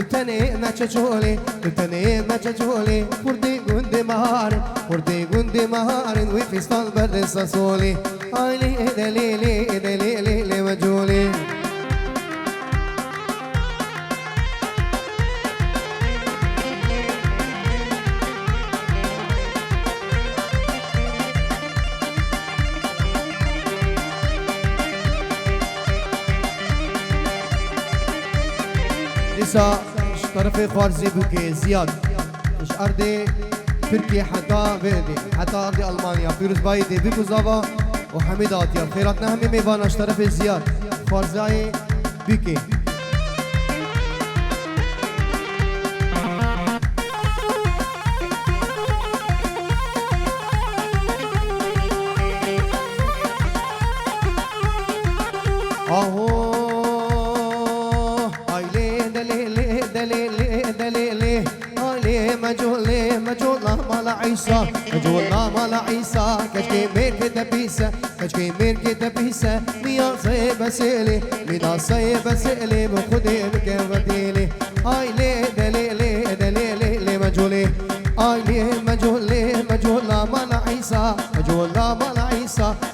Tane na chachole, tane na chachole, Purde gunde maharin, we fistal berde sasole, Aile edalele majole. لسا طرفي خوارزي بوكي زياد مش أرضي تركيا حتى بيدي حتى أرضي ألمانيا فيروز بايدي بيكو زافا وحميد آتيا خيراتنا همي ميبانا طرفي زياد خوارزي بوكي مجولا مالا عيسى كشكي ميرك تبيسة ميا صيب سيلي مينا صيب سيلي بخدي بكفتيلي هاي لي دليلي مجولي هاي لي مجولا مالا عيسى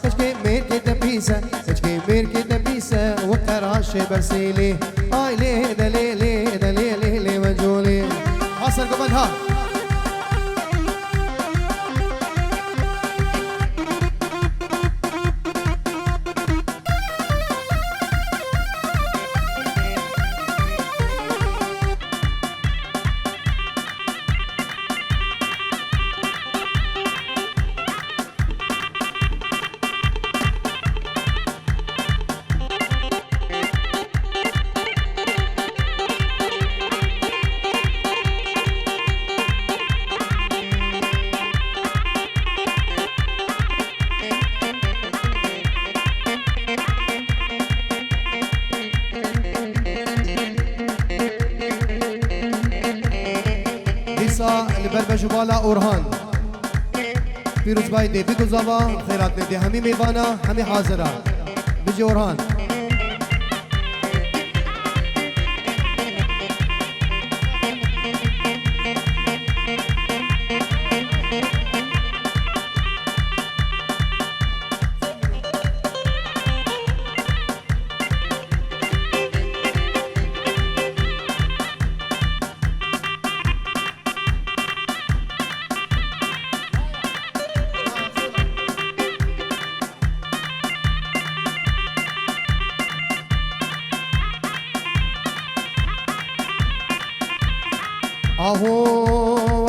كشكي ميرك تبيسة وكراش برسيلي هاي لي دليلي مجولي حصل قبلها جبالا اورهان فيروز بايدي بيكو زافا خيرات ندي همي ميبانا همي حاضرة بيجي اورهان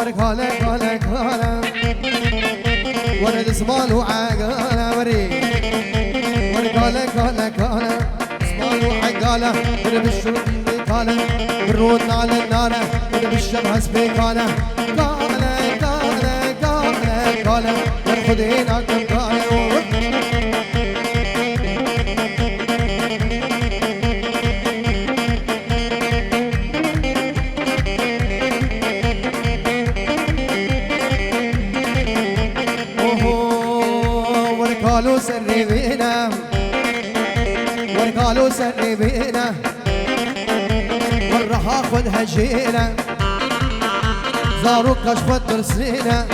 ورك هالك ورد اسمال وعقاله ورك هالك اسمال وعقاله ورد بالشرب قاله بالرود على النار ورد بالشمع سبيقاله قاله خذينا كم قاله ورقالو سري بينا والرها خذها جينا زارو كشفت درسينا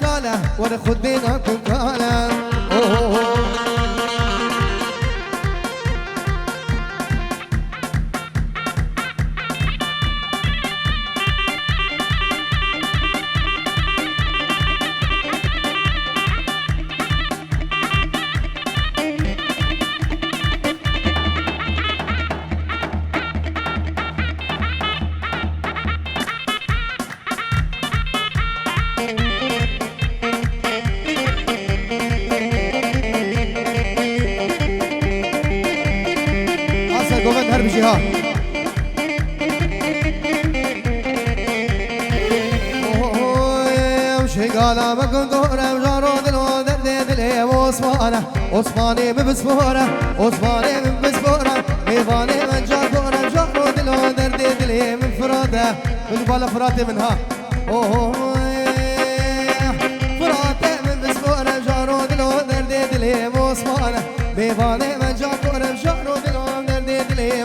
قاله ورخذ بينكم قاله بجهة وشي قالا بكم دورة وجارو دلو درد دلي عثماني ببسفورة ميفاني من جارو دلو درد دلي من فرادة من بالا فراتي منها فراتي من بسفورة جارو دلو درد دلي عثماني ميفاني من جارو دلو درد دلي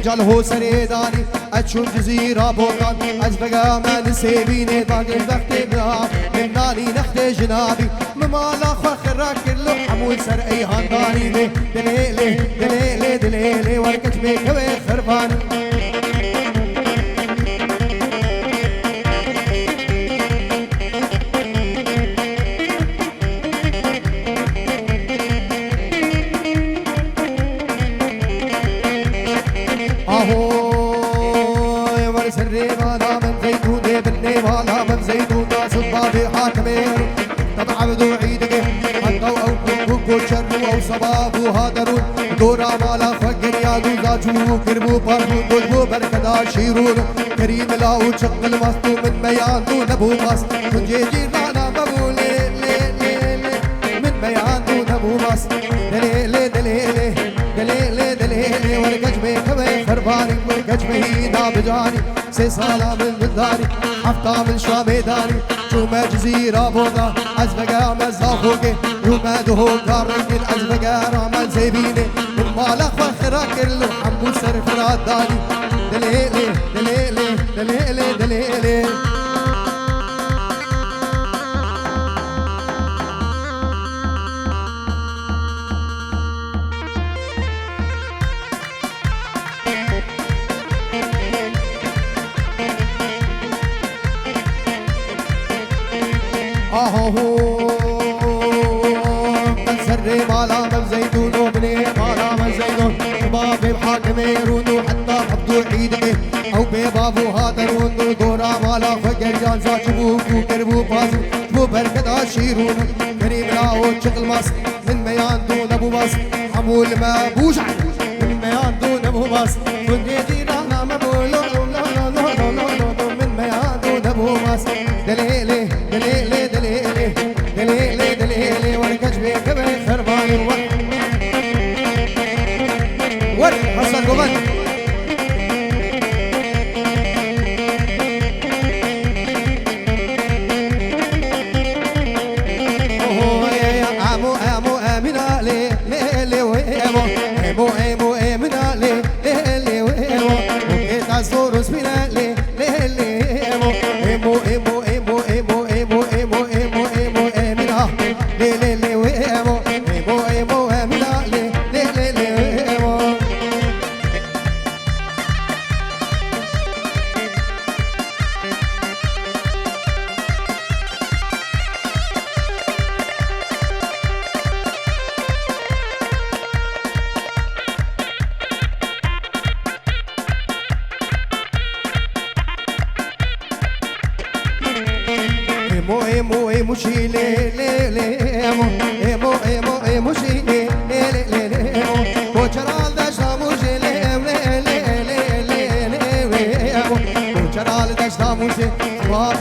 جال هو سريداني أتشون جزيرة بوطان أزبقا ما نسيبيني باقي الوقت بلاب من نالي نختي جنابي ممالا خخرا كله حمول سر أي هانداني دليلي دليلي دليلي وركت بيكوي خرباني زيتون ناس الضابي حاكمين طبعا بدو عيدك حقو او كوكو شرو او صباب وهادرون دورا مالا فقر يا دو زاجو كربو باربو دولبو بركدا شيرون كريم لاو شق المستو من ميان دو نبو مس من جيجي رانا بابو لي لي لي من ميان دو نبو مس دليلي دليلي دليلي دليلي والقجمي كوي خرباني والقجمي نابجاني سي سالا من بلداني حفطة من شامداني شو ما جزيرة بوضة أزبقا مزاخوكي وما دهو كارنجل أزبقا رامن زيبيني من مالك وخرا كله حمو سرف راداني دليلي دليلي دليلي دليلي سري مالا من زيتون وبني مالا من زيتون بابي بحاكم يرونو حتى حطوا عيدك او ببابو هاترون دورا مالا فقر جان زاجبو كربو بازو بو بركدا شيرون كريم لاو شغل ماس من ميان دون ابو باس حمول ما بوش من ميان دون ابو باس كنتي رانا مبولو من ميان دون ابو باس دليلي دليلي دليلي دليلي دليلي والكجبي كبي خرباني ور حصل قبل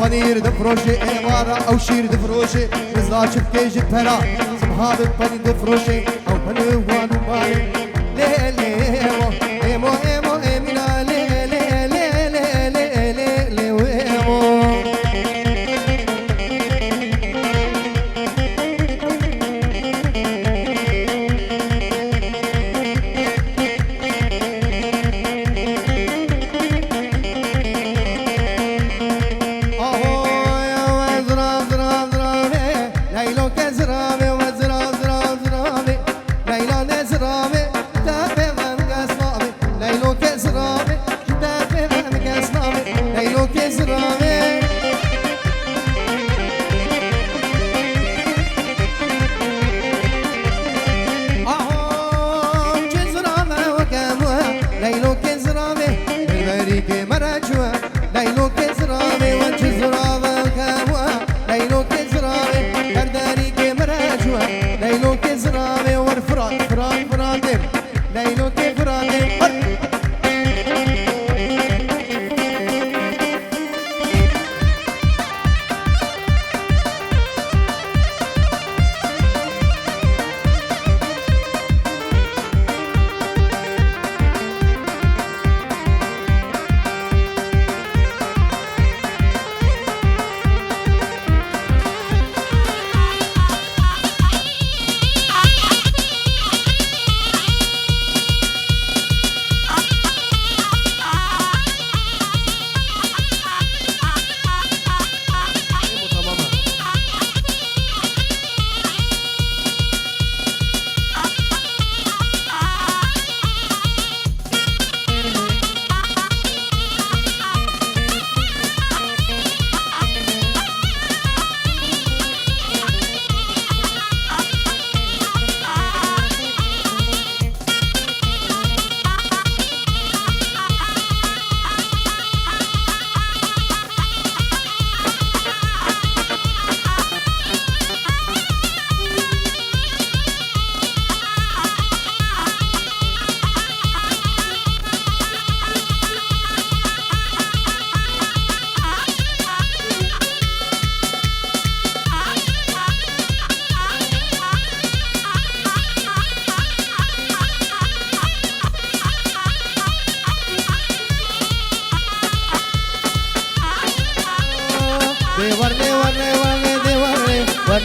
پنیر دفروشی امارا او شیر دفروشی رضا چپکه جی پرا سبحاب پنیر دفروشی او پنیوانو مای لی لی ایمو ایمو ایمینا لی لی لی لی لی لی لی ایمو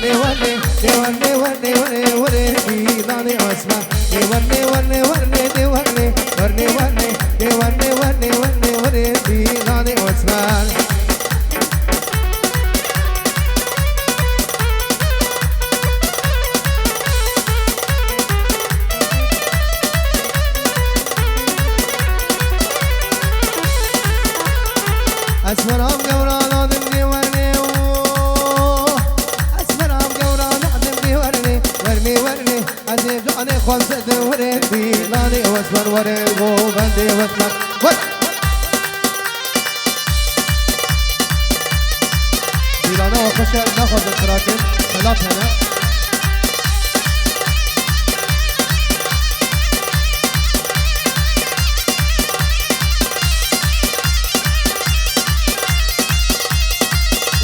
ورني ورني ورني ورني ورني ورني بيضاني واسمع ورني ورني ورني ورني ورني ورني ورني ورني ورني ورني بيضاني واسمع أسمر أم قورانا دمدي ورني أسمر أم قورانا دمدي ورني ورني ورني أزيب جعني خمسة ورني بيلاني واسمر ورني وبندي واسمر بيلانا وخشر ناخذ التراكم ثلاث هنا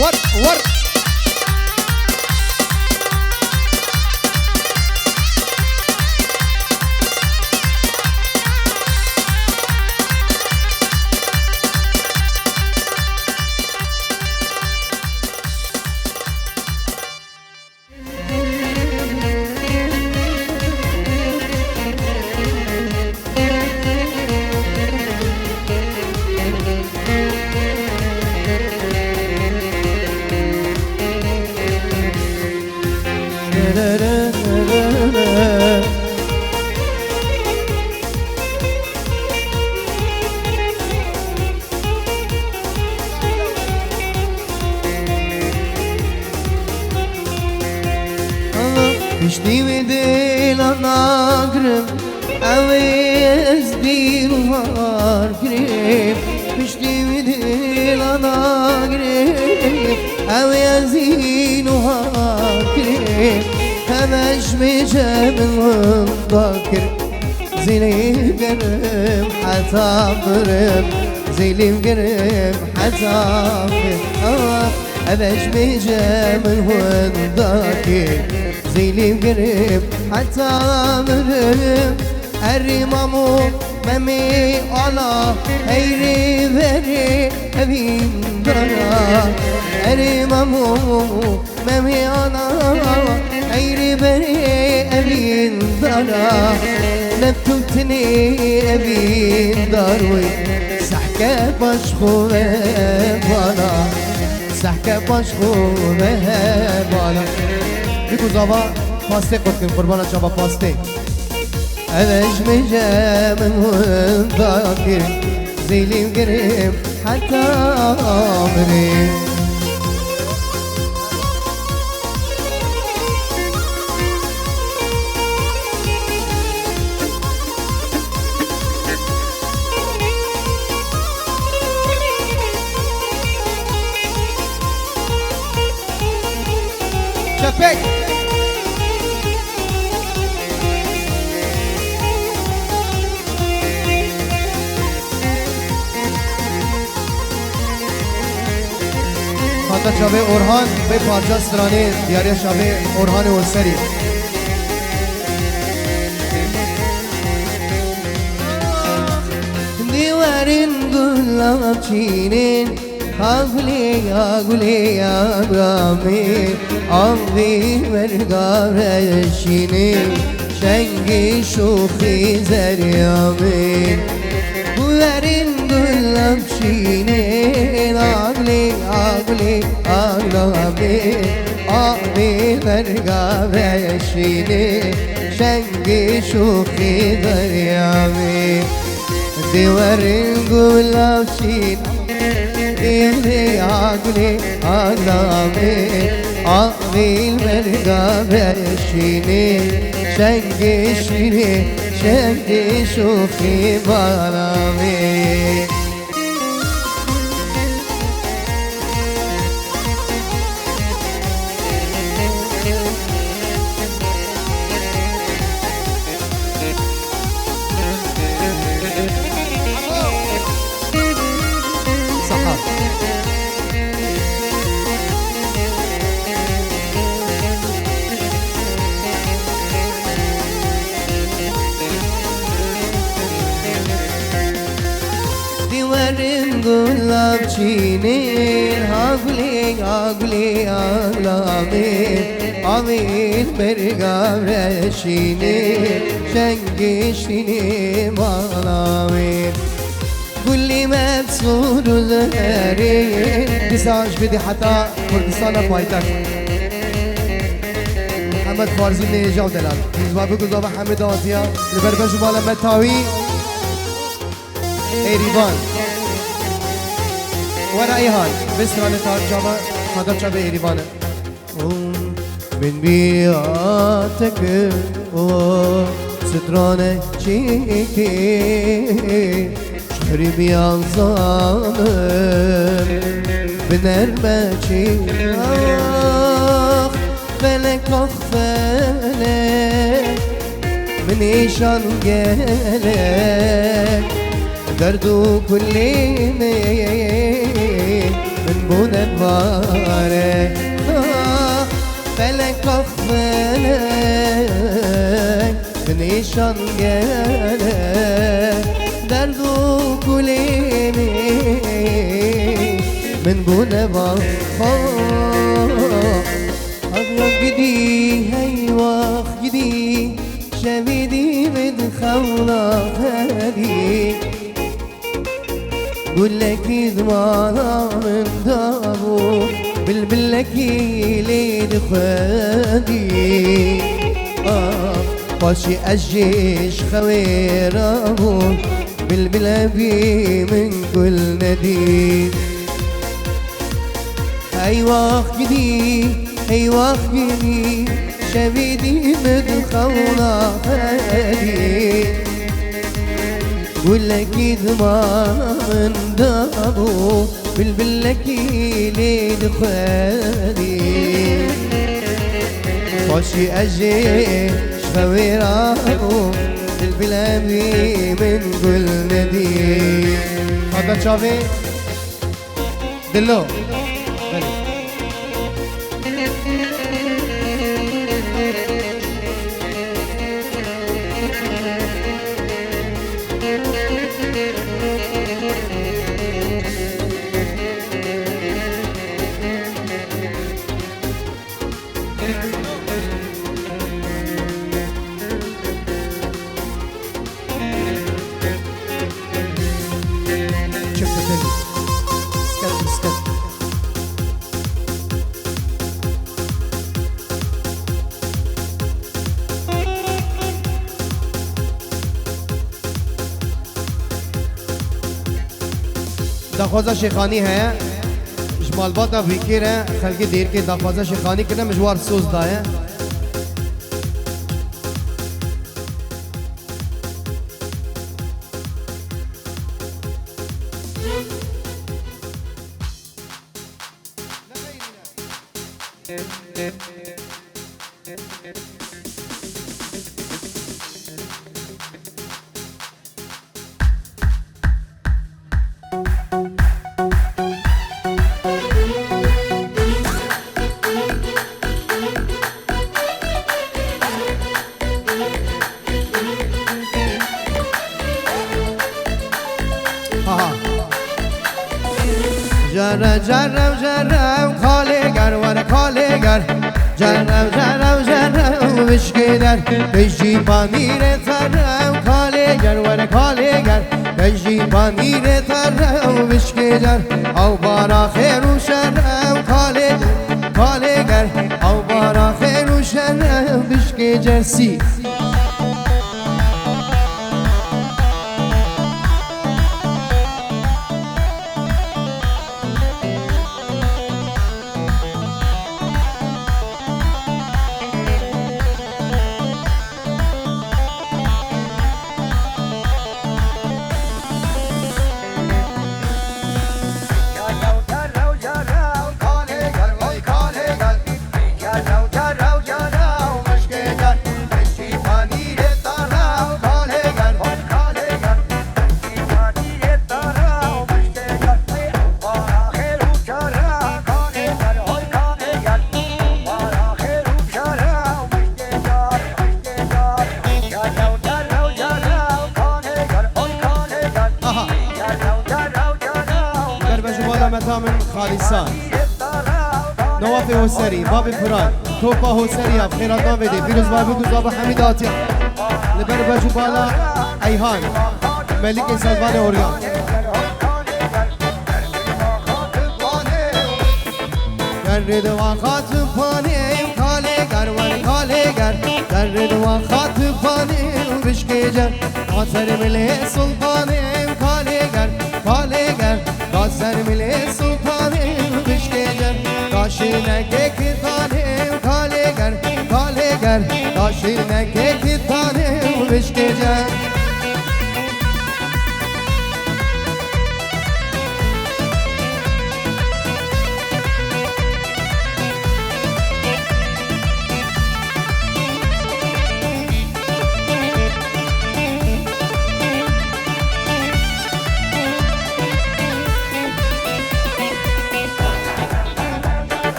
ور Pişti mi değil anagrim Aviz bir var girip Pişti mi değil anagrim Aviz bir var girip Hemeş mi cebin dakir Zilim gerim hatta birim Zilim gerim hatta birim Hemeş mi cebin dakir زيلي قريب حتى مرب الرمامو ممي على هيري بري أبين درا الرمامو ممي على هيري بري أبين درا نبتوتني أبين دروي سحكة بشخو بالا سحكة بشخو بالا بيكو زابا پاسته قطن قربانا چابا پاسته ادش مجا من هون ذاكر زيلي وقريب حتى عمري شفيك خاطر شبه اورهان به پارچه سرانه دیاری شبه اورهان والسری دیوارین گلاب چینین خافلی یا گلی یا گامی آبی مرگارشینین شنگی شوخی زریامی دیوارین گلاب چینین آگلی آگلی آگلامی آبی مرگارشینین شنگی شوخی زریامی دیوارین گلاب چینین إلي عقلي عظامي عقلي المرقى بشيني شنقي شيني شنقي شوخي ظلامي गुलाब चीने आगले आगले आगला में آمین برگم رشینی شنگشتینی مالامین كل مبسوط وزهرين بساج بدي حتى كردستان بايتك محمد فارزي من يجاو دلال زبابي قلوب حمد آتيا لبربش بالا متاوي ايريبان ورا ايهان بسراني تار جابا خدر جابا ايريبان من بياتك سترانه چيكي شهري ظالم بنرمتي فلك فلك من إيشان جالك دردو كل من بنا بارك فلك فلك من إيشان جالك دردو كليني من بنا بخار أغلق جدي هاي واخ جدي شبيدي من خولة هادي قول لك إذمانا من دابو بالبلكي ليد خادي باشي الجيش خوير أبو بالبلابي من كل نديد أيواخ جدي أيواخ جدي شبيدي مدخولة هادي قول لك إذمان دابو بالبلكي ليد خادي باشي الجيش خوير أبو البلابي من كل نديم هذا شافي دلو دخوازه شیخانی ہے جمال باتا ویکر ہے خلقی دیر کے دخوازه شیخانی کرنے مجوار سوز دا ہے جرب جرب جرب خالقر ور خالقر جرب جرب جرب بشکدر بجی پامیر ترم خالقر ور خالقر بجی پامیر ترم بشکدر او بارا خیر و شرم خالقر خالقر او بارا خیر و شرم بشکدر سی من خالصان نواف حسري باب فراد توپا هو سريع بخيرات نافدي فيروز باي بكو زابا حميد آتيا لبر بجو بالا أيهان ملك سلطان أوريان گرد و خاطب پانیم کاله گر ور کاله گر گرد و خاطب پانیم بشکیجر کاسر ملی سلطانیم کاله گر کاسر ملی سلطانیم بشکیجر داشینکه کتانیم کاله گر داشینکه کتانیم بشکیجر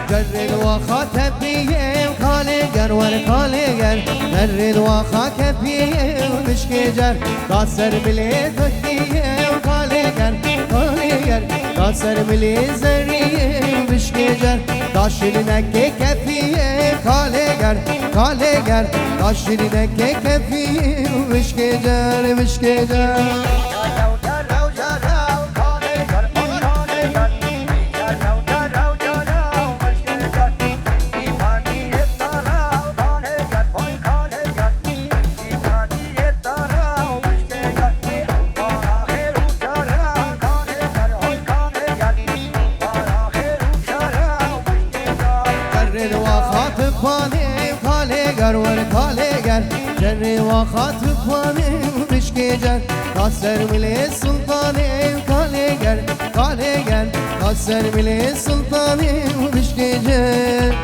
جرد وخاطب بيه خالقر والخالقر جرد وخاطب بيه مشكجر قاصر بليتك بيه خالقر قاصر بليزريه مشكجر داشرنك كفيه خالقر داشرنك كفيه مشكجر جري وخاطب فاني مشكيجر قاصر ملي سلطاني كاليجر قاصر ملي سلطاني مشكيجر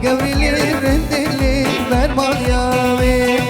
قبري لي رند لي برمان يامي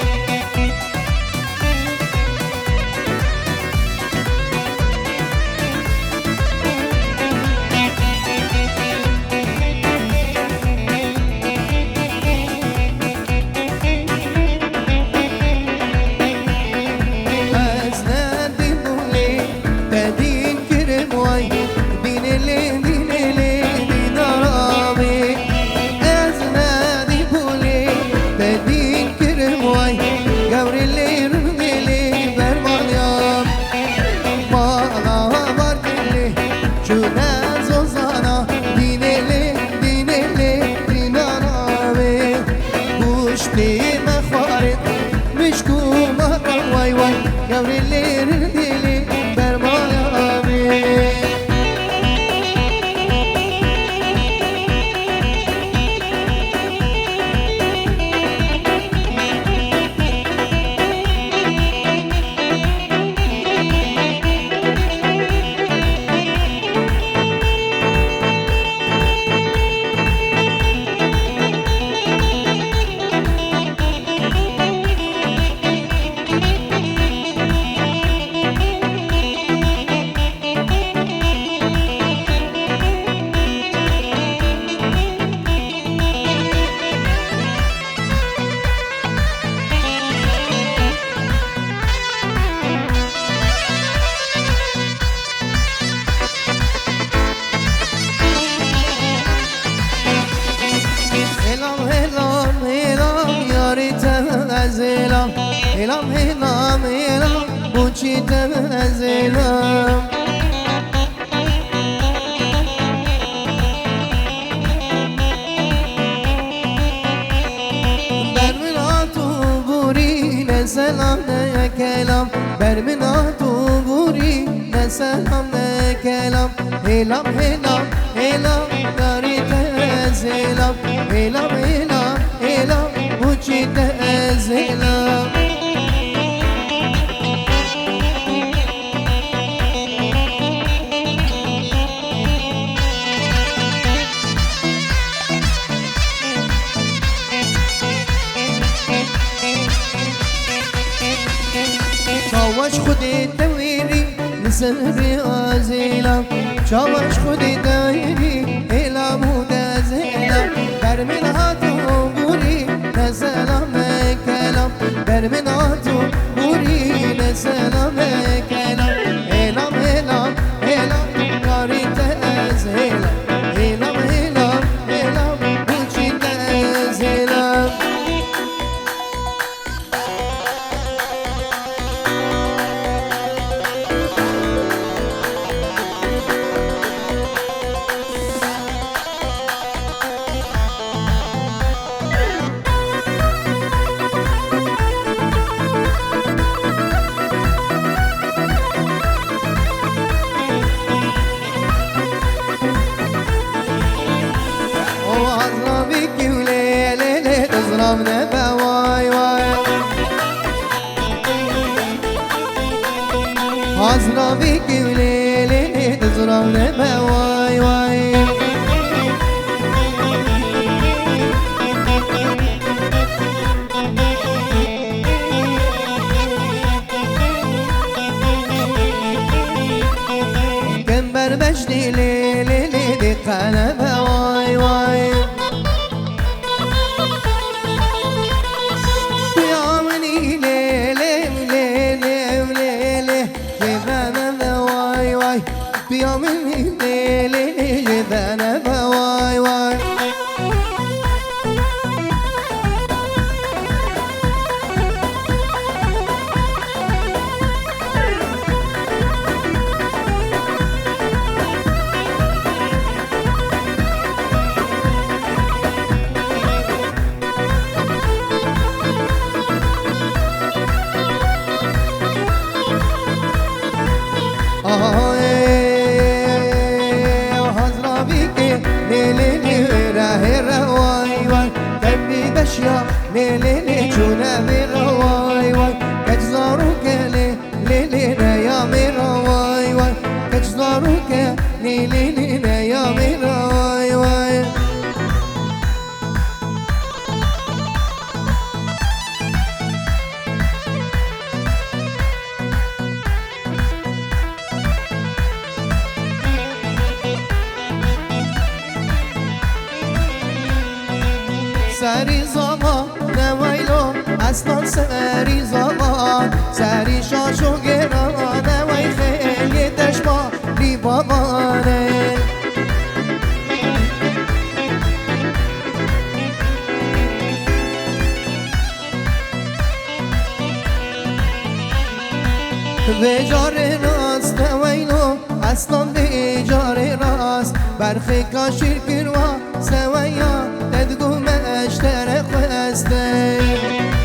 هلام بوچی تنزلم سلام نه کلام بر من تو بوری نه سلام نه کلام هلام هلام هلام داری تزلام هلام هلام هلام وچی تزلام چاوش خودی دویری نسری آزیلم چاوش خودی دویری ایلامو دزیلم بر من هاتو بوری نسلام کلام بر من هاتو بوری نسلام کلام ایلام ایلام ایلام کاری تزیلم ایلام ایلام ایلام بوچی تزیلم حاضرة بيكي وليلي تزرعنا بواي واي كم بربشتي ليلي دي قلبها واي واي بيوم الليل جذنا بواي واي اشياء ليلي جونا ميرواي واي كجزاروك ليلي يا ميرواي واي كجزاروك ليلي يا ميرواي واي سری زمان نویلو اصلا سری زمان سری شاشو گران نوی خیلی تشما لی بابانه به جار راست نویلو اصلا به جار راست برخی کاشیر کروا سویا تدگو اشترق واسته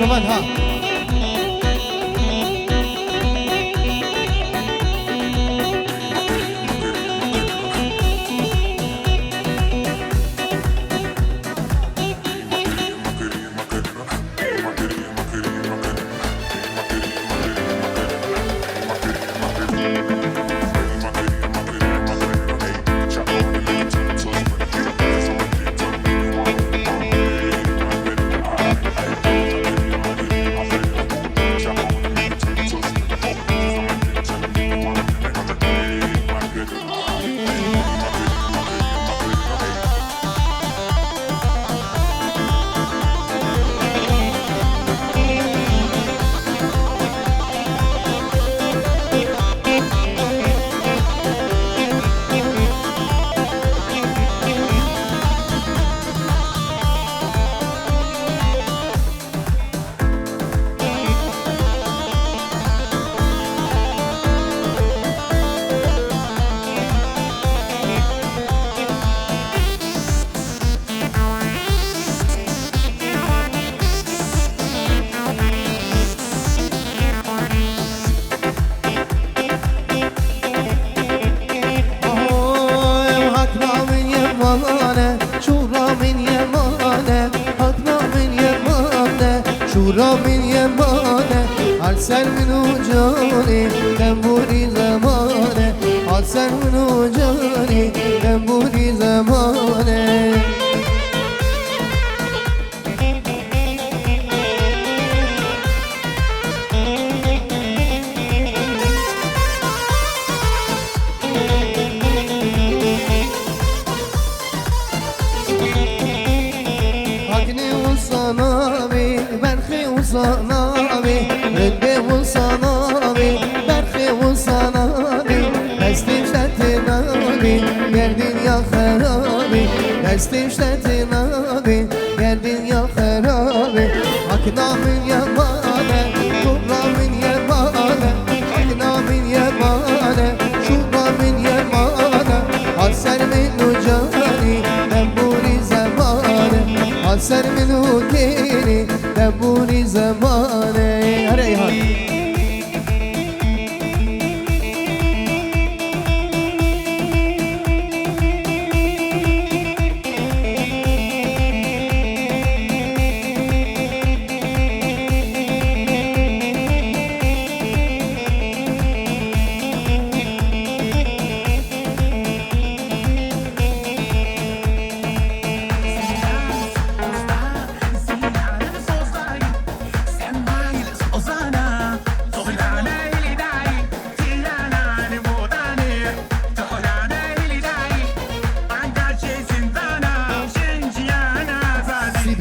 كمان ها شورا من يمانه عالسر منو جاني دنبوري زمانه عالسر منو جاني دنبوري زمانه وصنابي ربي وصنابي برخي وصنابي دستي شتنابي گردين يا خرابي دستي شتنابي گردين يا خرابي أكنا من يمانه شورا من يمانه أكنا من يمانه شورا من يمانه عالسر منو جاني دنبوري زمانه عالسر منو كيني دنبوري زمانه هر ايهان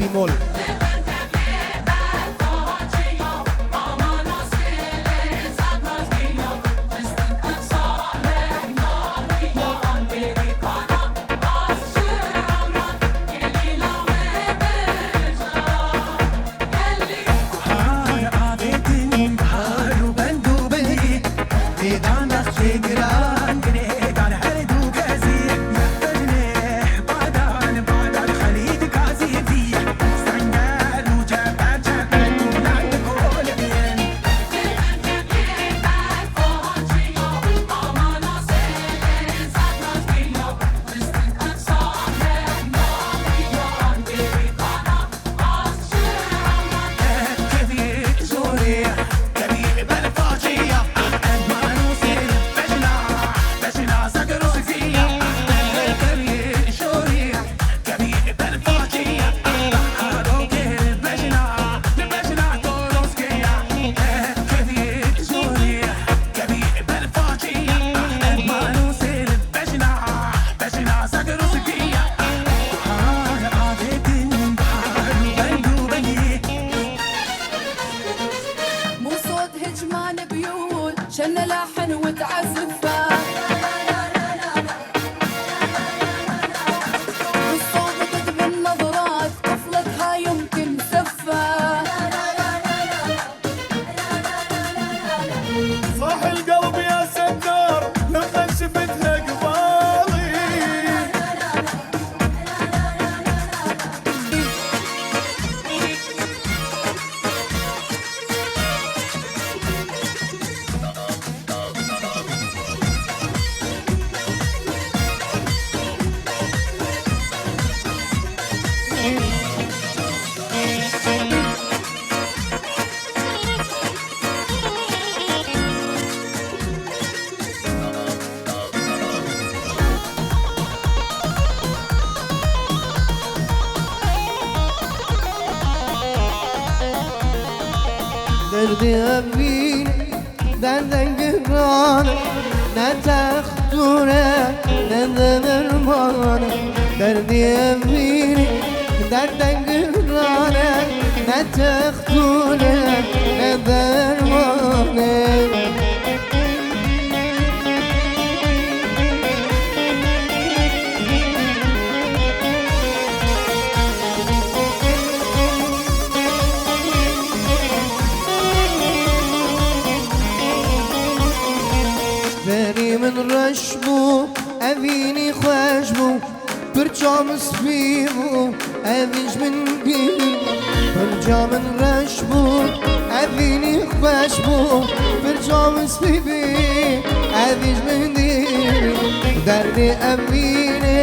بمول شن لحن وتعزفه بالصوت تدب النظرات طفلتها يمكن سفه صاح القلب يا سكر لما شفتها قبالي دردي أبيني دردن قرانه نتخطوره ندمرمانه دردي أبيني دردن قرانه نتخطوره ندمرمانه بری من رشبو اوینی خوشبو پرچام سفیبو اویش من بیم پرچام رشبو اوینی خوشبو پرچام سفیبی اویش من دیم درد اوینی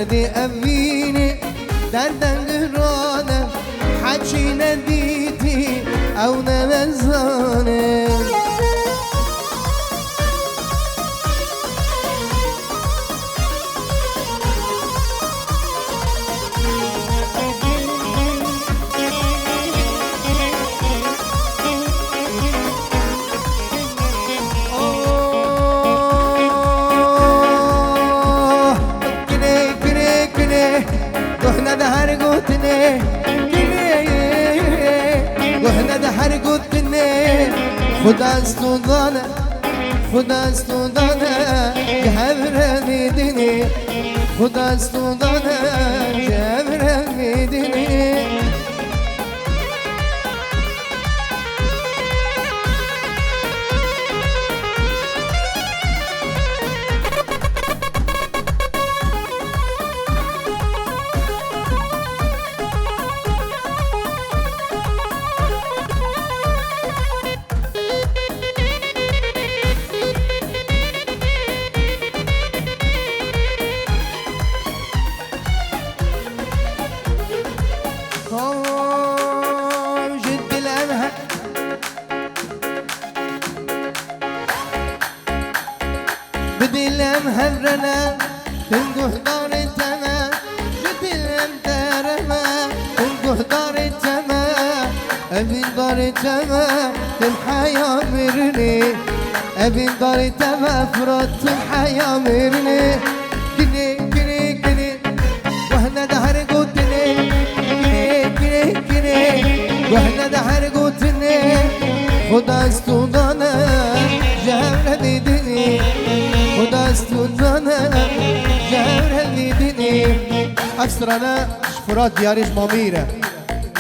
دردي أميني دردن قرانة حكي نديتي أو نمزاني خدا استودانه خدا استودانه جهبره میدینی خدا استودانه جهبره میدینی بدلم هرنا تنقه دار التما بدلم ترما تنقه دار التما أبي دار التما تنحيا مرني أبي دار التما فرط تنحيا مرني كني كني كني وهنا دهر قوتني كني كني كني وهنا دهر قوتني خدا استودانا جهر ديدني خدا استودانا جهر ديدني أكثر أنا شفرات دياريش ماميرة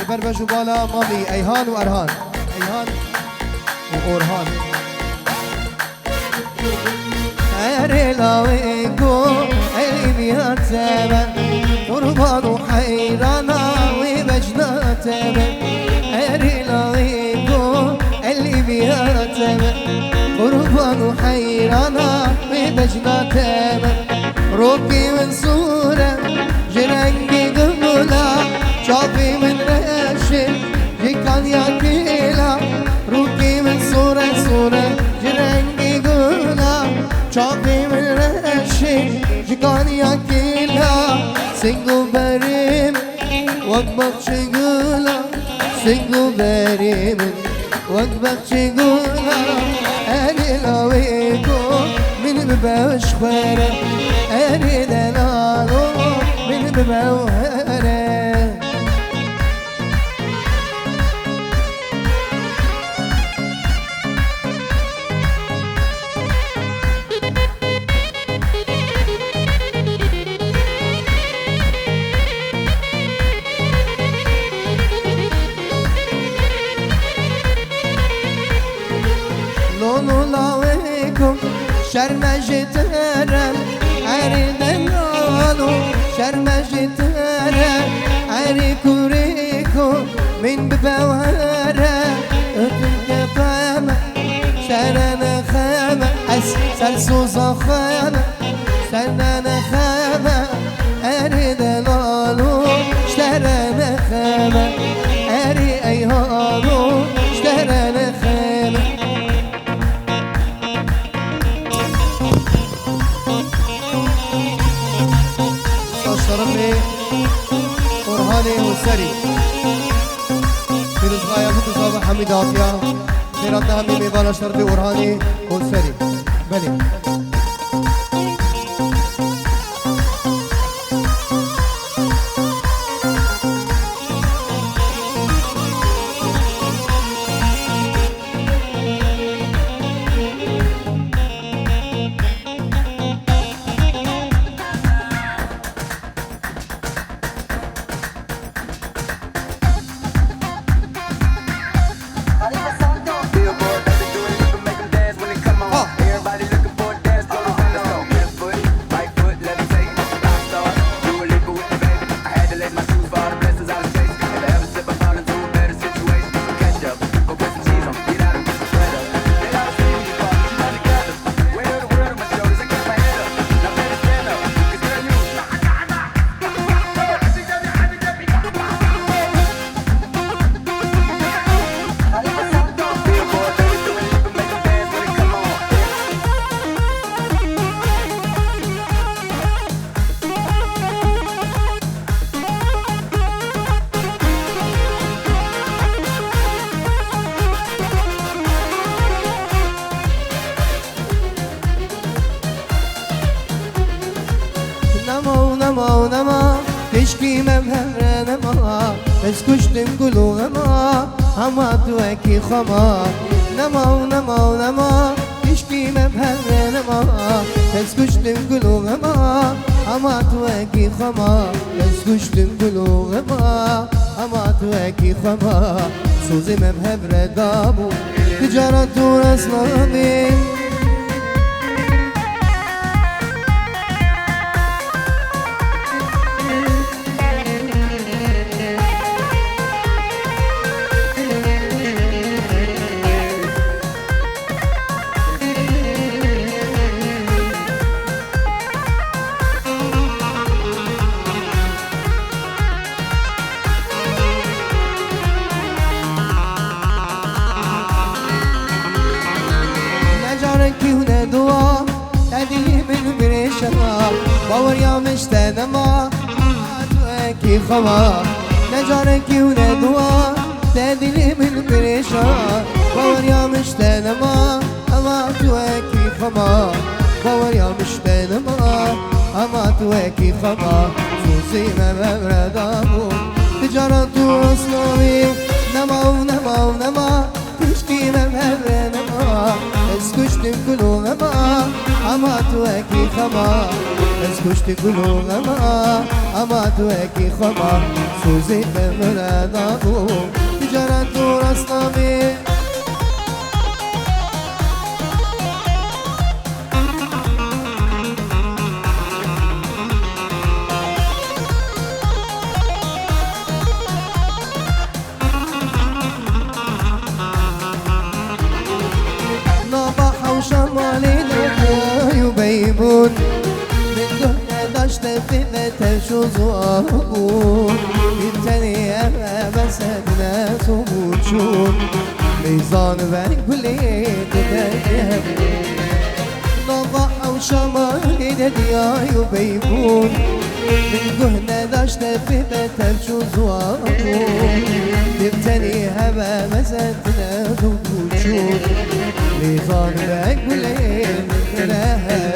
نبربجوا بالا مامي أيهان وأرهان أيهان وأورهان أريلاويكو أليبيا تابا قربان حيرانا وبجنا تابا أريلاويكو أليبيا تابا قربان حيرانا وبجنا تابا روكي من صورة جرنجي قبولا شافي من رشد جيكان ياكيلا روكي من صورة صورة جرنجي قبولا شافي من رشد جيكان ياكيلا سنگو بريم وقبق شغولا سنگو بريم وقبق شغولا أني لاويكو من بباوش خيرا أني دلالو من بباوهرا شرمجترم عردنالو شرمجترم عريكو ريكو من ببوهرة اتنك فامة شرنا خامة سلسوزة خامة شرنا خامة عردنالو شرنا خامة عري ايهانو شرنا خامة شرفي أورهاني والسري في رزقايا في تصابح حميد عافية خيراتنا همي ميبانا شرفي أورهاني والسري بلي تشكي مبهر نما بس كشتم كلو غما هما توكي خما نما ونما ونما تشكي مبهر نما بس كشتم كلو غما هما توكي خما بس كشتم كلو غما هما توكي خما سوزي مبهر دابو تجارة ورسلامي باور يا مشتنما عدوكي خما نجاركي وندوا تدلي من بريشان باور يا مشتنما أما توكي خما باور يا مشتنما أما توكي خما سوسي مبردامو تجارة وصلوي نما ونما ونما تشكي مبردما اسكشتم كلو نما أما توكي خما اسكشت كلو غما أما توكي خما سوزي بمرادابو تجارة ورسلامي نباح وشمالي يبيبون تفلت شزوارون التاني أما مسدنا تموتشون ميزان بنقولي تدريب نضح وشمالي دنيا يبيبون من قهنا داش تفلت شزوارون التاني أما مسدنا تموتشون ميزان بنقولي تدريب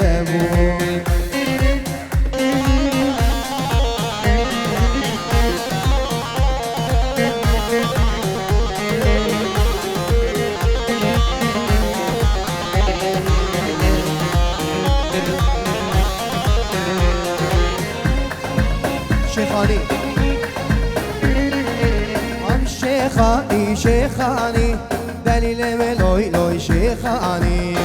شيخاني عم شيخاني شيخاني دليل ملوي لوي شيخاني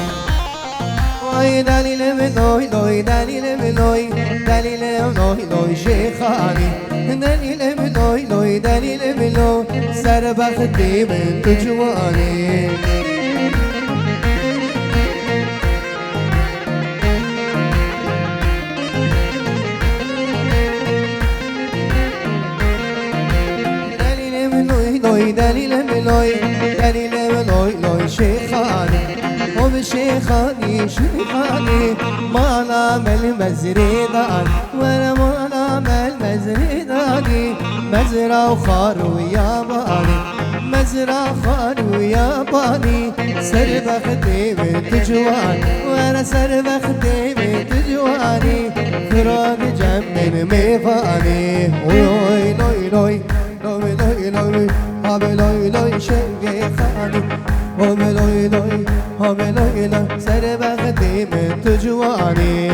وي دليل ملوي لوي دليل ملوي دليل ملوي لوي شيخاني دليل ملوي لوي دليل ملوي سر بختي من تجواني دليل ملوي دليل ملوي لوي شيخاني وبشيخاني شيخاني ما نعمل مزريدان ولا ما نعمل مزريداني مزرعة وخار وياباني مزرعة وخار وياباني سر بختي بنت جوان وانا سر بختي بنت جواني فراد جنب ميفاني وي لوي لوي لوي لوي لوي لوي لوي شيخاني لوي لوي لوي لوي سر بختي بنت جواني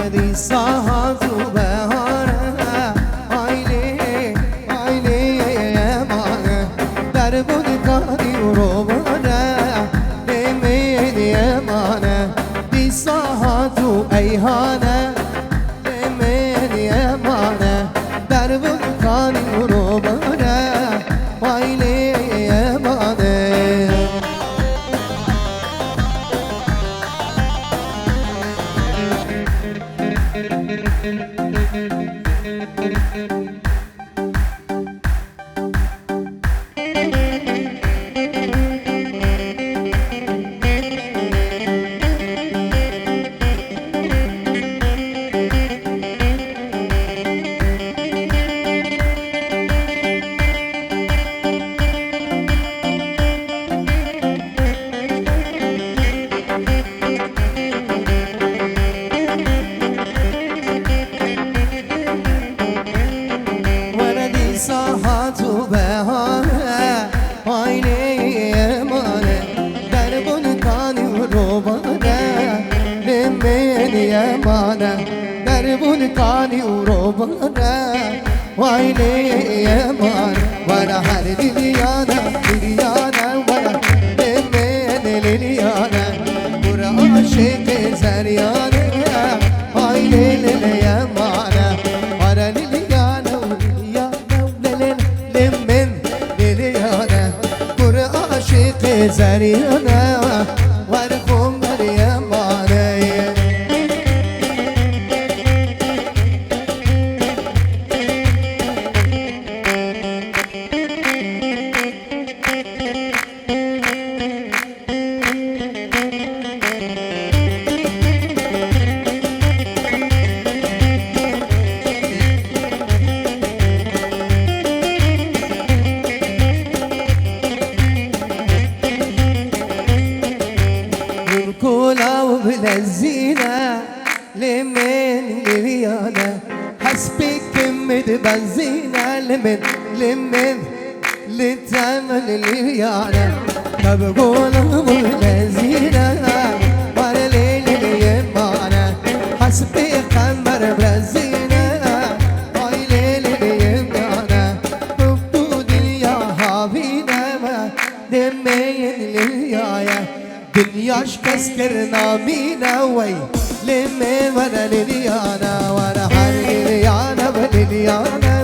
ولدي صاحت وبهارة عيني عيني يا مانا درب دكاني وروبانا لمين يا مانا دي صاحت وأيهانا لمين يا مانا درب دكاني وروبانا عيني يا مانا ولدي صاحت وبهارة عيني يا مانا درب كاني وروبانا لمين يا مانا درب كاني وروبانا وعيني يا مانا وانا حالي ليليانا ليليانا وانا لمين ليليانا ورا عاشق زريانا عيني ليلي يا مانا وانا ليليانا وليليانا لمن ليليانا ورا عاشق زريانا وانا خمر يا مانا بالكولا وبالزينة لمن ليانا حسبي كمة بنزينة لمن لتعمل ليانا بقولا وبالزينة وانا ليلي يمانا حسبي قمر بنزينة واي ليلي يمانا بقودي يا حبيبنا دمين ليايا دنياش كسكرنا مينا وي لمن وانا ليليانا وانا حالي ليانا بليانا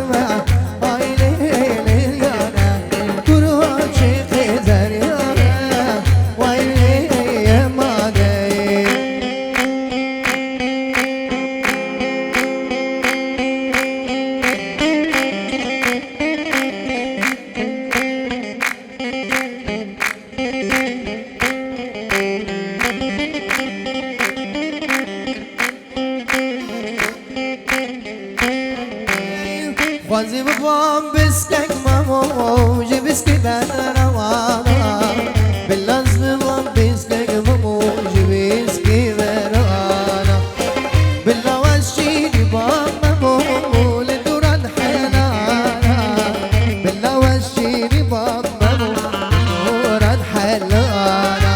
واي ليليانا كروها شيخ زريانا واي ليليانا خوازی بفهم بسکک مموجی بسکی براوانا بلنس بفهم بسکک مموجی بسکی براوانا بلاوز شیری بام ممول دوران حلانا بلاوز شیری بام دوران حلانا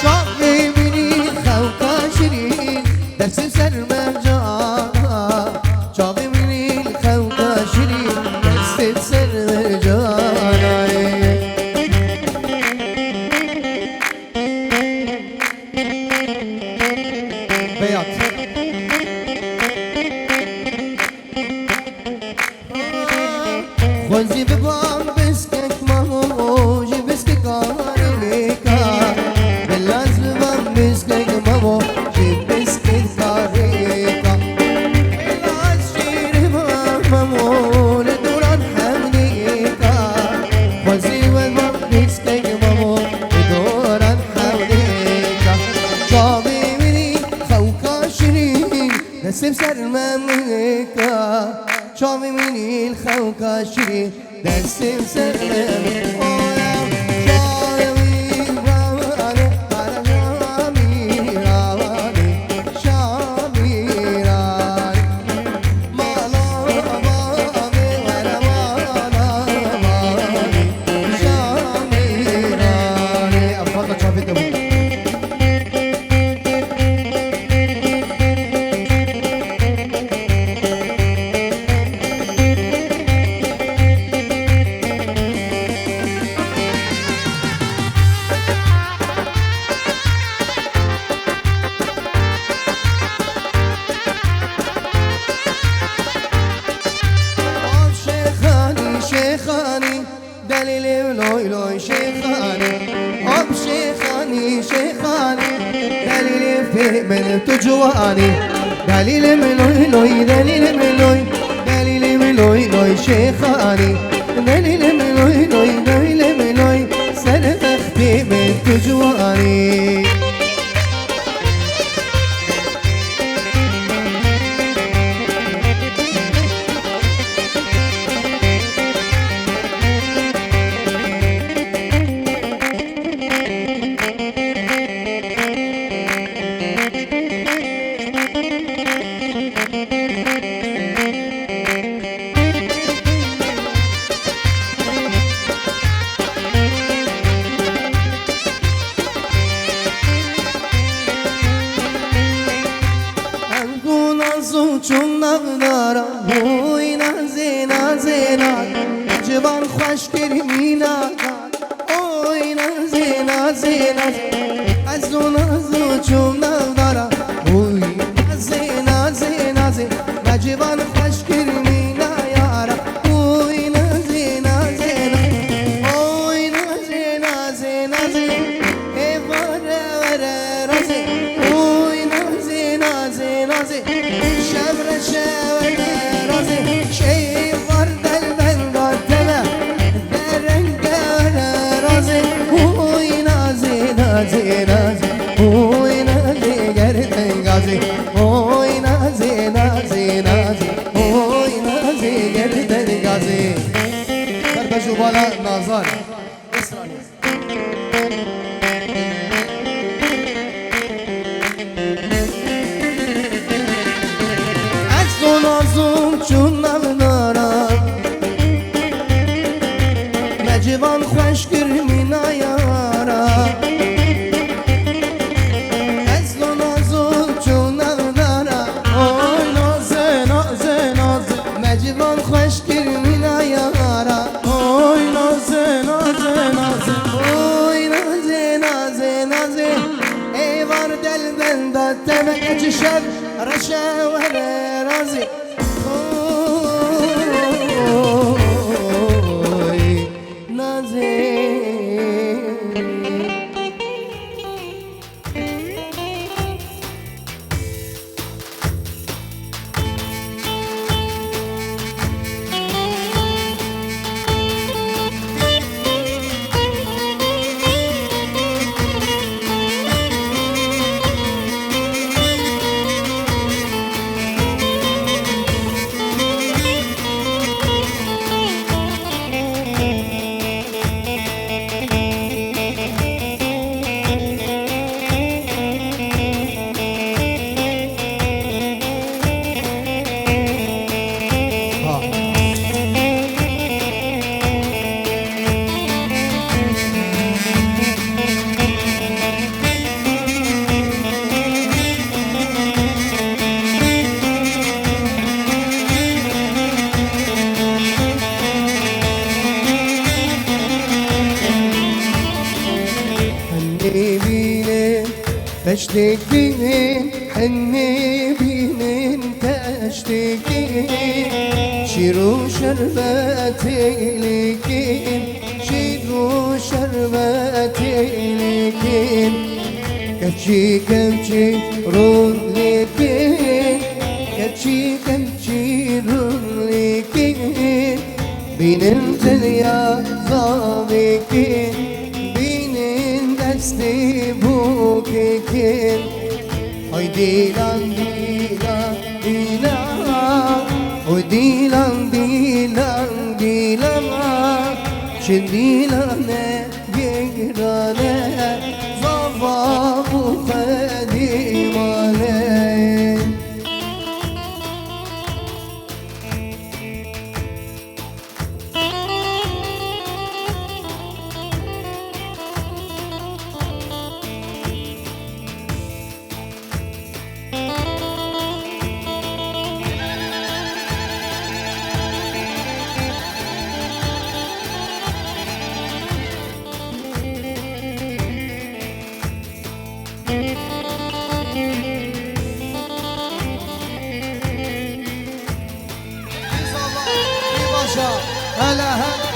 شاقی بینی خوکا شیرین درس سر مجانا شاقی بینی خوکا شیرین درس سر مجانا بیات خوزی ببام بسکک مموجی بسکی کاریکا بلاز ببام بسکک مموجی بسکی کاریکا بلاز شیر بام ممول دوران حملیکا خوزی ببام بسکک مموجی دوران حملیکا شامی منی خوکا شیرین نسیم سر مملیکا شامی منی الخوكا شيرين دسم سلم جواني دليل ملوي لوي دليل ملوي دليل ملوي لوي شيخاني دليل ملوي لوي دليل ملوي سنة اختي بنت جواني چون نغدارا بوی نازی نازی ناز جبان خوش کرمی ناکار اوی نازی نازی ناز از اون نازو چون نغدارا بوی نازی نازی نازی جبان خوش کرمی نایارا بوی نازی نازی ناز اوی نازی نازی نازی ای وره وره رازی اوی نازی نازی نازی شبر شبر رازي شي ورد البلد تبع درنك رازي هوي نازي نازي نازي هوي نازي قرد غازي هوي نازي نازي نازي هوي نازي قرد غازي فربجو بالا نازار نازم چون نغدارا مجوان خوش کرمی نیارا از نازم چون نغدارا اوی نازه نازه نازه مجوان خوش کرمی نیارا اوی نازه نازه نازه اوی نازه نازه نازه ای ورد البلد تبع شب رشا ولا رازي نازي تشتكين حني بين تشتكين شيرو شربتي لكين شيرو شربتي لكين كبشي كبشي رول لكين كبشي كبشي رول لكين بين الدنيا ظابكين بين دستي بوكين هاي ديلان ديلان ديلان هاي ديلان ديلان ديلان شديلان يقران ظباب خديمان هلا هلا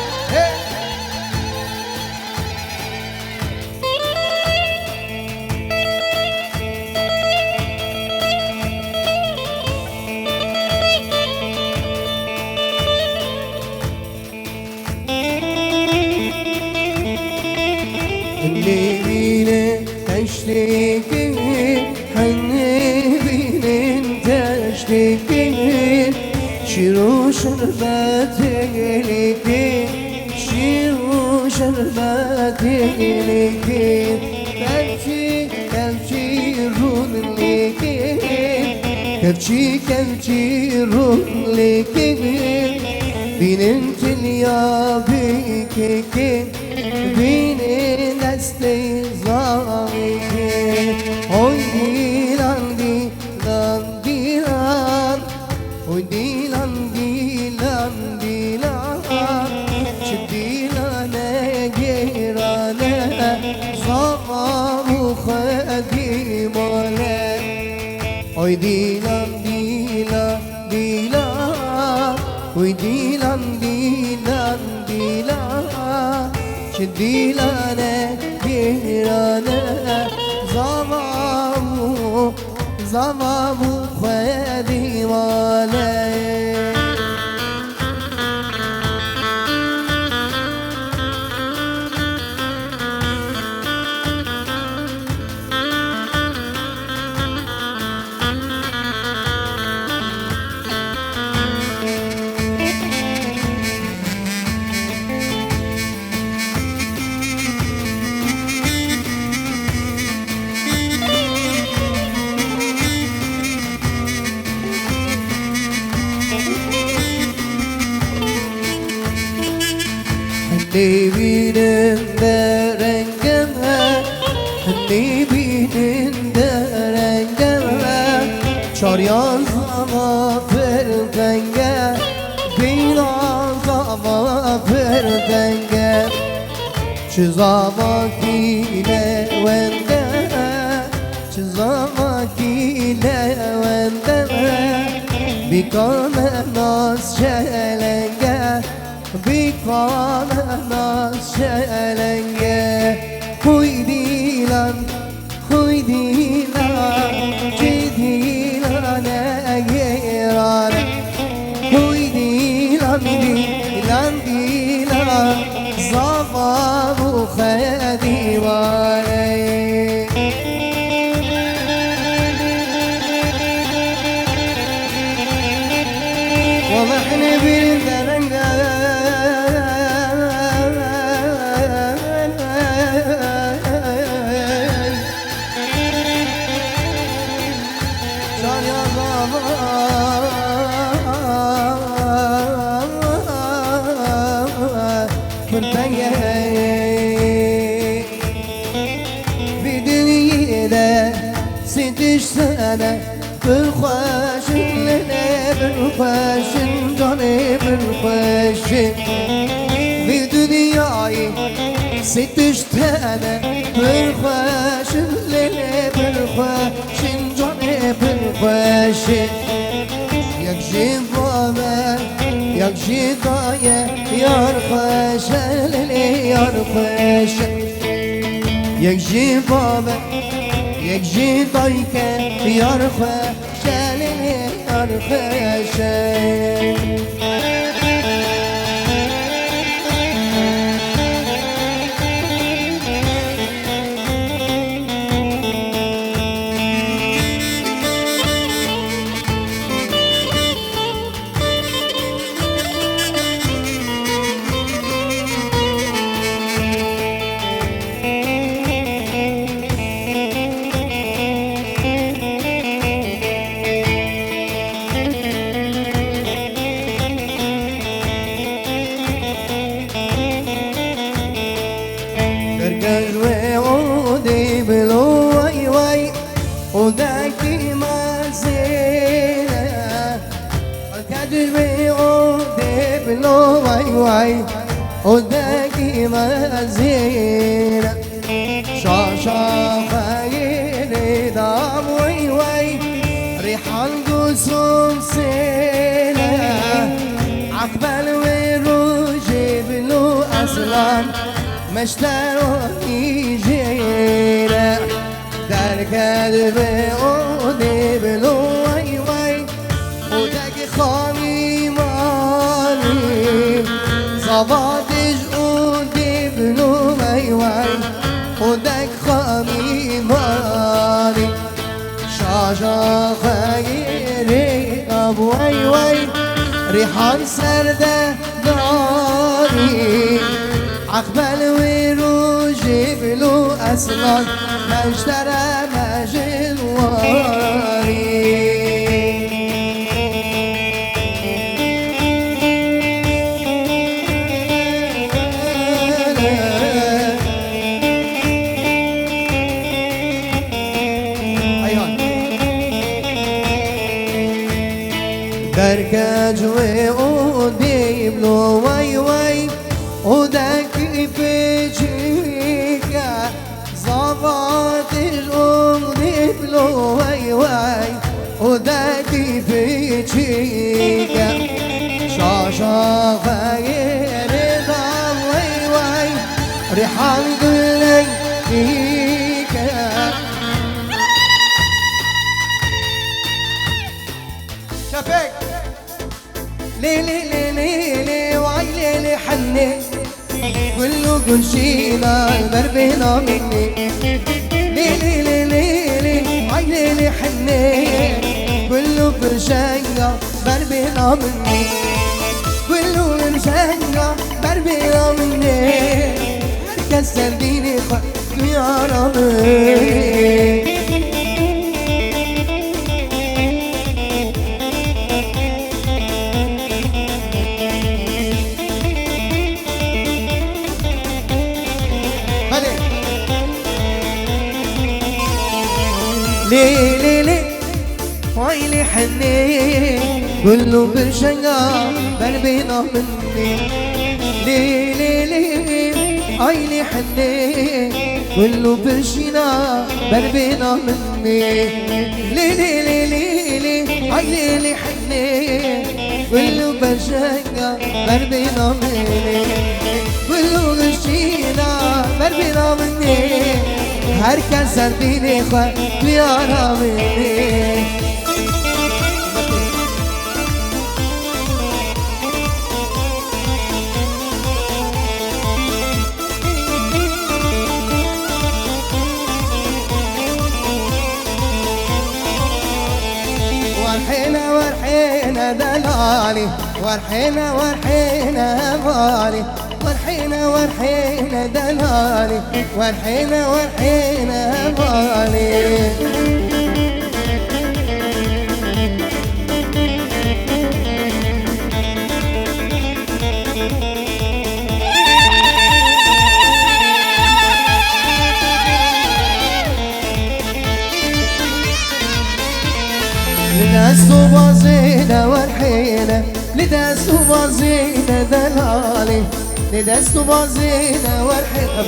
شتكين شيرو شربتي لكين شيرو شربتي لكين كلشي رون لكين كلشي رون لكين بینن تلیا بیکن بینن دستی زامیکن اوی دیلان دیلان دیلان اوی دیلان دیلان دیلان چه دیلانه گیرانه زامو خدیمانه اوی دیلان دیلان دیلان وی دیلان دیلان دیلان چه دیلانه گیرانه زمامو خدیمانه Nebinin derengeme Nebinin derengeme Çar yazama perdenge Binazama perdenge Çizamakile vende Çizamakile vende Bikane nas çelenge Bikana şelenge Huy dilan Cidilane girane Huy dilan Zavamu khedivane Vallahi bilderenge سنة بالخاشن لنا بالخاشن جاني بالخاشن في دنياي ستش سنة بالخاشن لنا بالخاشن جاني بالخاشن يك جيبابا يك جيبايا يرخاشن لنا يرخاشن يك جيبابا يجي ضيك يرخى شالني يرخى شال وذاكي ما زينة الكذبي عودي بلو واي واي وذاكي ما زينة شاشا خيري دام واي واي ريح القسم سينة عقبال ويروجي بلو أصلان مشتروني جينا در كذب عودي بلو واي واي ودك خاني مالي صباتج عودي بلو واي واي ودك خاني مالي شاشا خيري شاب وي وي ريحان سردة داري عقبال ويروج بلو أصلا مجترى مجل واري دركاج وأودي بلو وي وي ودك في جيكا زبط الأودي بلو وي وي ودك في جيكا شاشا غير ضل وي وي ريحان قلي فيكا شافك ليلي ليلي لي وعي ليلي حني كله كل شي نار بربنا مني ليلي ليلي لي وعي ليلي حني كله برشنقة بربنا مني كله برشنقة بربنا مني كسر ديني خد يا ربي ليلي لي ويلي حني كله برشنقة بربينا مني ليلي لي ويلي حني كله برشنا بربينا مني ليلي لي ويلي حني كله برشنقة بربينا مني كله برشنا بربينا مني هر کس دین خود بیارامه ورحينا ورحينا دلالي ورحينا ورحينا مالي ورحينا ورحينا دلالي ورحينا ورحينا مالي لداس وبازينا ورحينا لداس وبازينا دلالي لدست بازينا ورحينا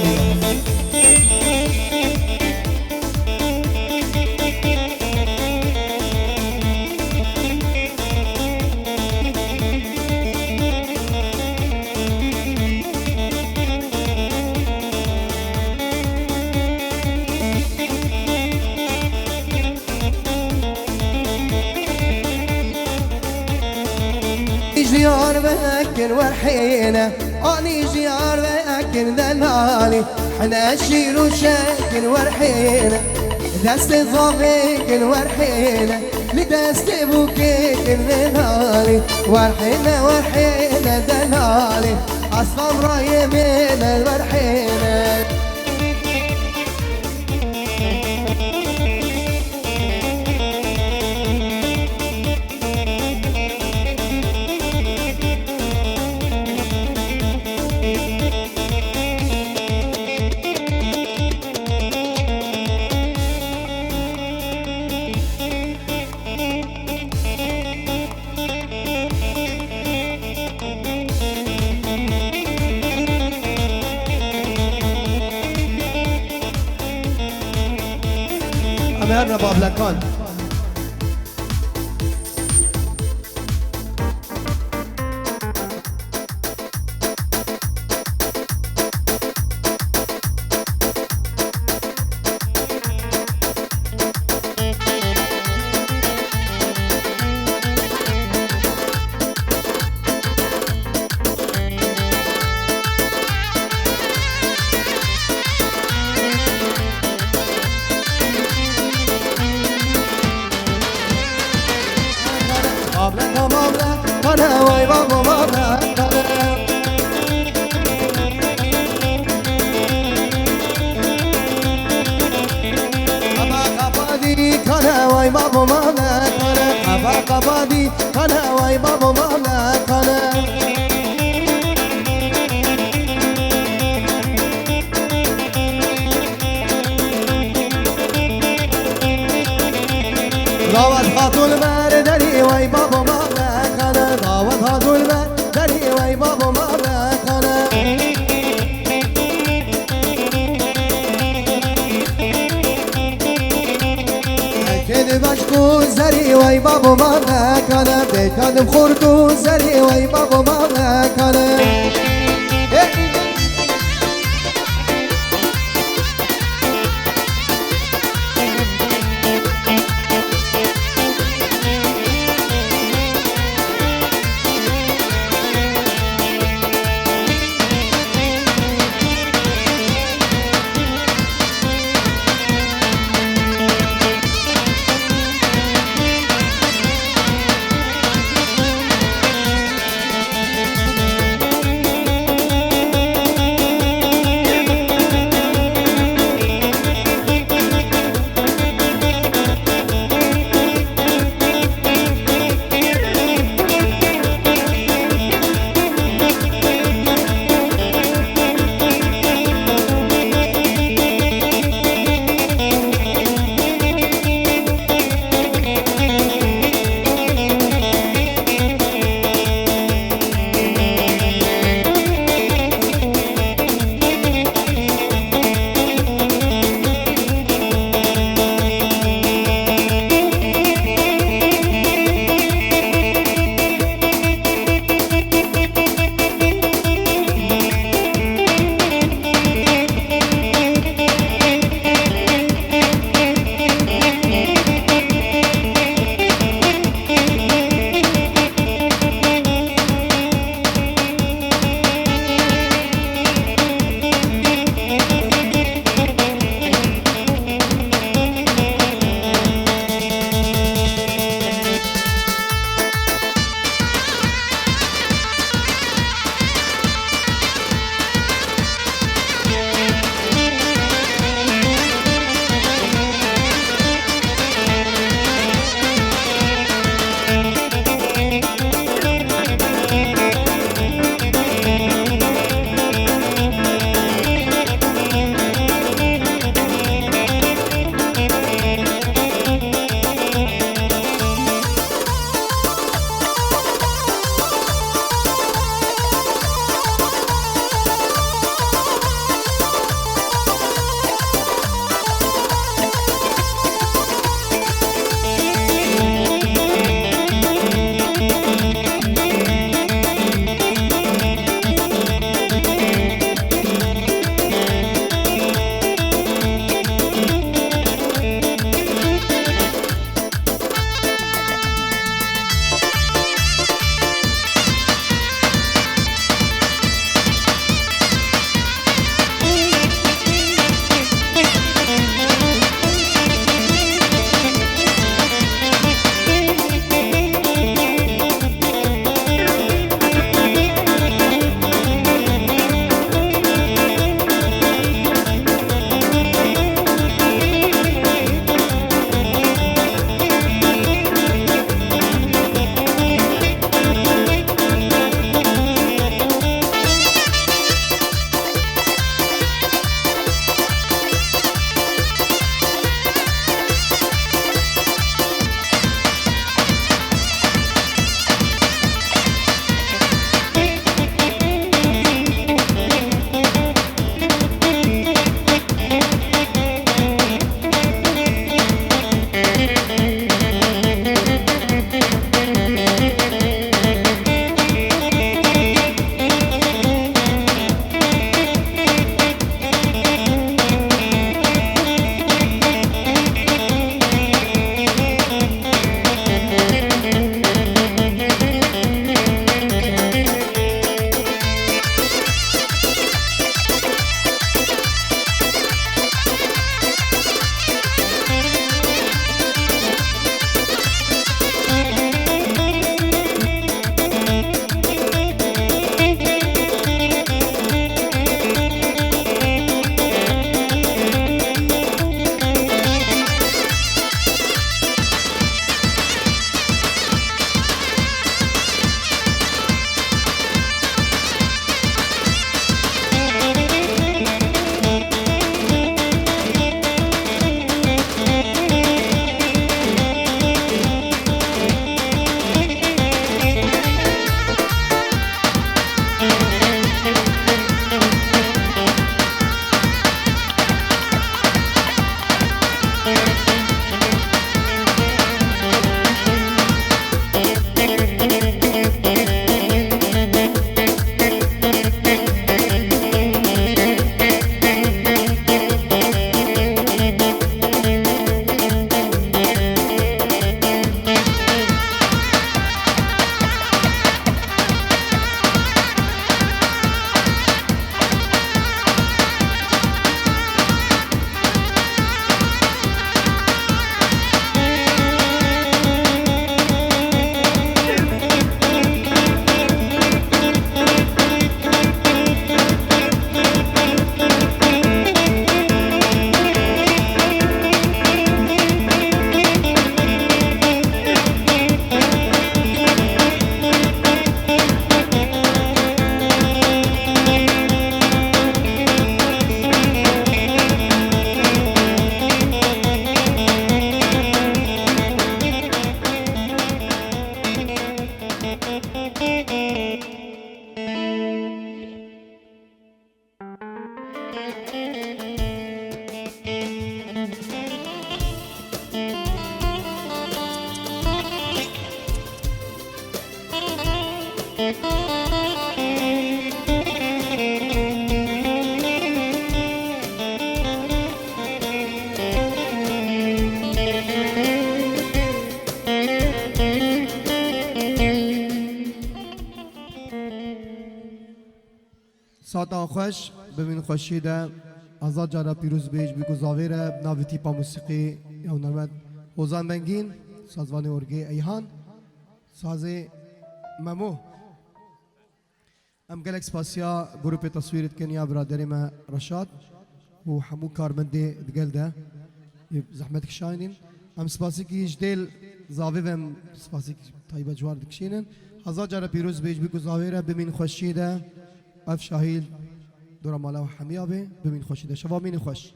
جيار بأكل ورحينا أني جيار بأكل دلالي حنا شيل وشاكل ورحينا دست ضبيك ورحينا لدست بوكيك دلالي ورحينا ورحينا دلالي أصلا رايمين ورحينا أميرنا بابلكان وای بابا مالا قبادي كان واي بابا مالا كان قبادي كان واي بابا مالا كان دعوت خاتون برداری وای بابا مالا كان دعوت خاتون برداری وای بابا مالا كان كده بشكو زري وای بابا مالا كان بكادم خردو زري وای بابا مالا كان ساعتا خوش ببین خوشی ده آزاد جارا پیروز بیش بگو زاویره بناوی تیپا موسیقی یا نرمد حوزان بنگین سازوان ارگی ایهان ساز ممو ام گلک سپاسیا گروپ تصویرت کنیا برادری ما رشاد و حمو کارمندی دگل ده زحمت کشاینین ام سپاسی کی جدیل زاوی و ام سپاسی کی طیبه جوار دکشینن آزاد جارا پیروز بیش بگو زاویره ببین خوشی ده اف شاهیل دورا مالا و حمیابه ببین خوشی ده شوامین خوش